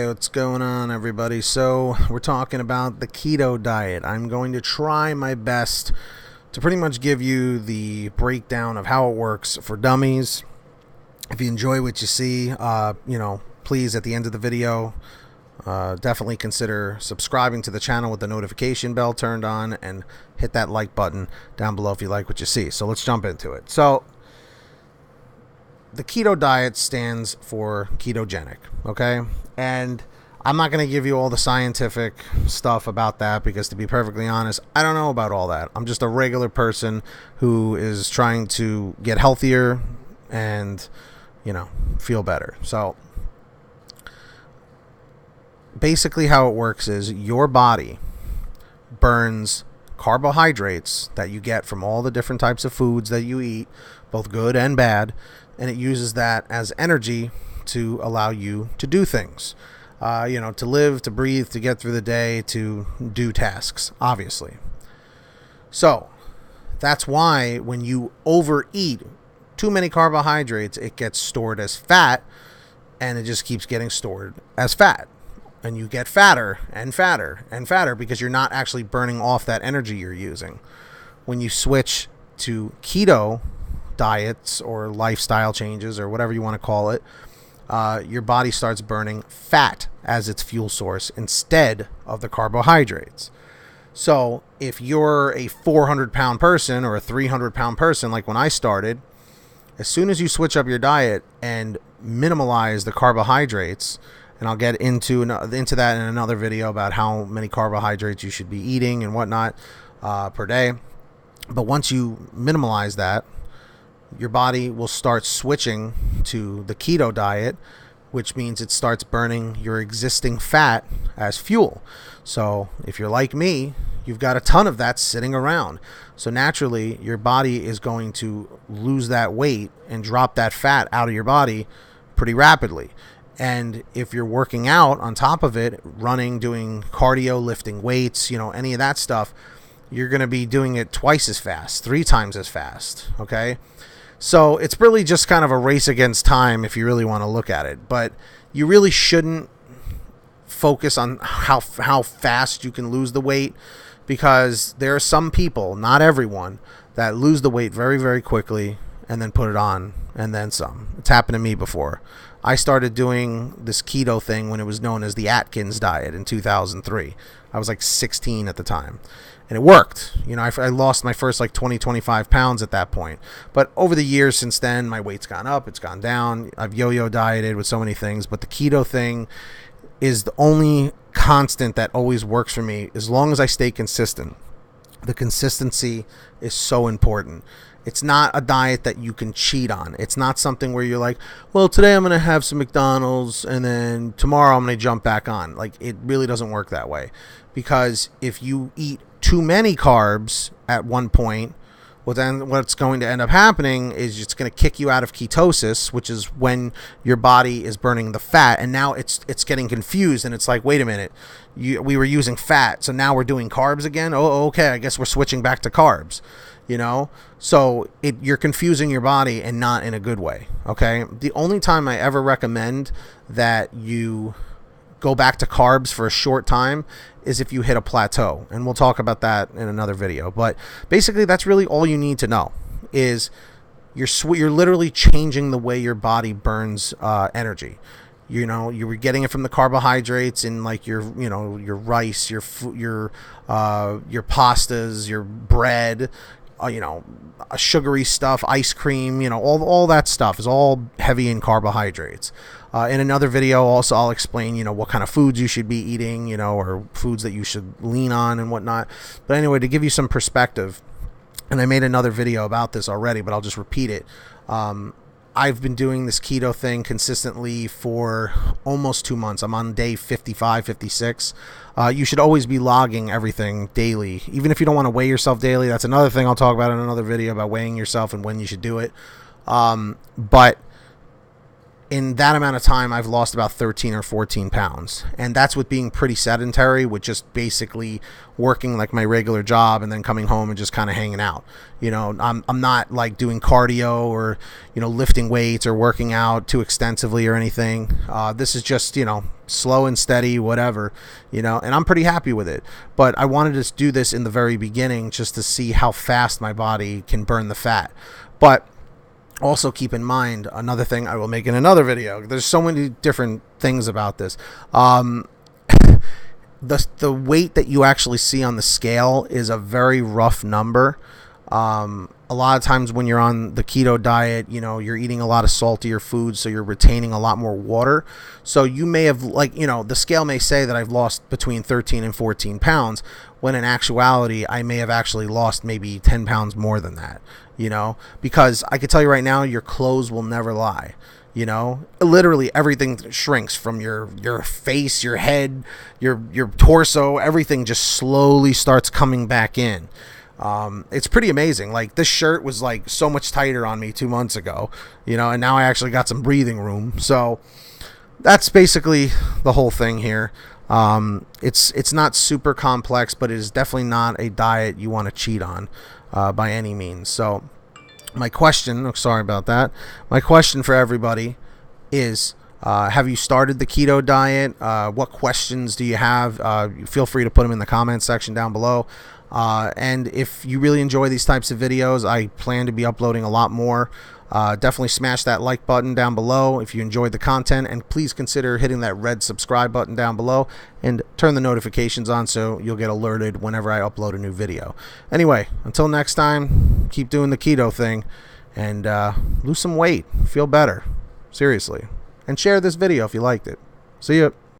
Hey, what's going on, everybody? So we're talking about the keto diet. I'm going to try my best to pretty much give you the breakdown of how it works for dummies. If you enjoy what you see, please, at the end of the video, definitely consider subscribing to the channel with the notification bell turned on and hit that like button down below if you like what you see. So let's jump into it. So the keto diet stands for ketogenic, okay? And I'm not going to give you all the scientific stuff about that because, to be perfectly honest, I don't know about all that. I'm just a regular person who is trying to get healthier and, feel better. So basically how it works is your body burns carbohydrates that you get from all the different types of foods that you eat, both good and bad, and it uses that as energy to allow you to do things, to live, to breathe, to get through the day, to do tasks, obviously. So that's why when you overeat too many carbohydrates, it gets stored as fat, and it just keeps getting stored as fat. And you get fatter and fatter and fatter because you're not actually burning off that energy you're using. When you switch to keto diets or lifestyle changes or whatever you want to call it, your body starts burning fat as its fuel source instead of the carbohydrates. So if you're a 400-pound person or a 300-pound person, like when I started, as soon as you switch up your diet and minimalize the carbohydrates, and I'll get into that in another video about how many carbohydrates you should be eating and whatnot per day. But once you minimalize that, your body will start switching to the keto diet, which means it starts burning your existing fat as fuel. So if you're like me, you've got a ton of that sitting around. So naturally, your body is going to lose that weight and drop that fat out of your body pretty rapidly. And if you're working out on top of it, running, doing cardio, lifting weights, any of that stuff, you're going to be doing it twice as fast, 3 times as fast, okay? So it's really just kind of a race against time if you really want to look at it. But you really shouldn't focus on how fast you can lose the weight, because there are some people, not everyone, that lose the weight very, very quickly and then put it on and then some. It's happened to me before. I started doing this keto thing when it was known as the Atkins diet in 2003. I was like 16 at the time. And it worked. I lost my first 20, 25 pounds at that point. But over the years since then, my weight's gone up, it's gone down. I've yo-yo dieted with so many things. But the keto thing is the only constant that always works for me as long as I stay consistent. The consistency is so important. It's not a diet that you can cheat on. It's not something where you're like, well, today I'm going to have some McDonald's and then tomorrow I'm going to jump back on. It really doesn't work that way. Because if you eat too many carbs at one point, well, then what's going to end up happening is it's going to kick you out of ketosis, which is when your body is burning the fat. And now it's getting confused. And it's like, wait a minute, we were using fat, so now we're doing carbs again? Oh, okay, I guess we're switching back to carbs. So you're confusing your body, and not in a good way. Okay. The only time I ever recommend that you go back to carbs for a short time is if you hit a plateau, and we'll talk about that in another video. But basically, that's really all you need to know is you're literally changing the way your body burns energy. You're getting it from the carbohydrates in your rice, your pastas, your bread, sugary stuff, ice cream, all that stuff is all heavy in carbohydrates. In another video also I'll explain, what kind of foods you should be eating, or foods that you should lean on and whatnot. But anyway, to give you some perspective, and I made another video about this already, but I'll just repeat it. I've been doing this keto thing consistently for almost 2 months. I'm on day 55, 56. You should always be logging everything daily, even if you don't want to weigh yourself daily. That's another thing I'll talk about in another video about weighing yourself and when you should do it. But in that amount of time, I've lost about 13 or 14 pounds. And that's with being pretty sedentary, with just basically working like my regular job and then coming home and just kind of hanging out. I'm not like doing cardio or, lifting weights or working out too extensively or anything. This is just, slow and steady, whatever, and I'm pretty happy with it. But I wanted to do this in the very beginning just to see how fast my body can burn the fat. But also keep in mind another thing I will make in another video. There's so many different things about this. The weight that you actually see on the scale is a very rough number. A lot of times when you're on the keto diet, you're eating a lot of saltier foods, so you're retaining a lot more water. So you may have, the scale may say that I've lost between 13 and 14 pounds, when in actuality, I may have actually lost maybe 10 pounds more than that, because I can tell you right now, your clothes will never lie. Literally everything shrinks from your face, your head, your torso, everything just slowly starts coming back in. It's pretty amazing. Like, this shirt was like so much tighter on me 2 months ago, and now I actually got some breathing room. So that's basically the whole thing here. It's not super complex, but it is definitely not a diet you want to cheat on, by any means. So my question, sorry about that. My question for everybody is, have you started the keto diet? What questions do you have? Feel free to put them in the comments section down below. And if you really enjoy these types of videos, I plan to be uploading a lot more. Definitely smash that like button down below if you enjoyed the content, and please consider hitting that red subscribe button down below and turn the notifications on so you'll get alerted whenever I upload a new video. Anyway, until next time, keep doing the keto thing and lose some weight. Feel better. Seriously. And share this video if you liked it. See ya.